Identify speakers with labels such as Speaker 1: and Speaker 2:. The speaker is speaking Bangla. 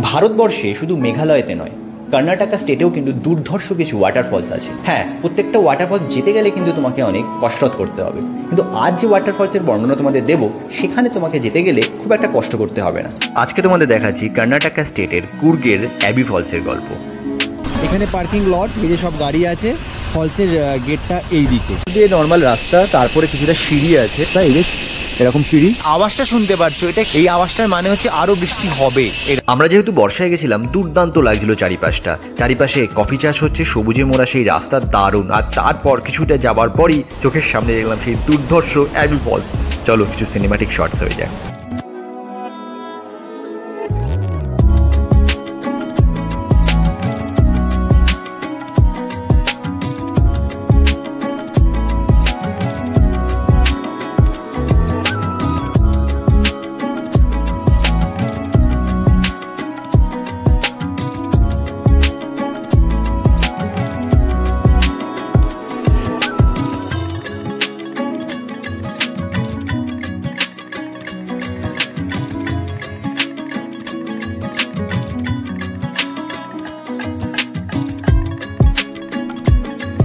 Speaker 1: ভারতবর্ষে শুধু মেঘালয়তে নয়, কর্ণাটকা স্টেটেও কিন্তু দুর্ধর্ষ কিছু ওয়াটারফলস আছে। হ্যাঁ, প্রত্যেকটা ওয়াটারফলস যেতে গেলে কিন্তু তোমাকে অনেক কসরত করতে হবে, কিন্তু আজ যে ওয়াটারফলসের বর্ণনা তোমাদের দেবো সেখানে তোমাকে যেতে গেলে খুব একটা কষ্ট করতে হবে না। আজকে তোমাদের দেখাচ্ছি কর্ণাটকা স্টেটের কুর্গের অ্যাবি ফলসের গল্প।
Speaker 2: এখানে পার্কিং লট, এই যে সব গাড়ি আছে, ফলসের গেটটা এই দিকে
Speaker 1: দিয়ে নর্মাল রাস্তা, তারপরে কিছুটা সিঁড়ি আছে, তাই এরকম সিঁড়ি।
Speaker 2: আওয়াজটা শুনতে পারছো, এটা এই আওয়াজটার মানে হচ্ছে আরো বৃষ্টি হবে।
Speaker 1: আমরা যেহেতু বর্ষায় গেছিলাম, দুর্দান্ত লাগছিল চারিপাশটা। চারিপাশে কফি চাষ হচ্ছে, সবুজে মোড়া সেই রাস্তা দারুণ। আর তারপর কিছুটা যাবার পরই চোখের সামনে দেখলাম সেই দুর্ধর্ষ অ্যাবি ফলস। চলো কিছু সিনেমাটিক শর্টস হয়ে যায়।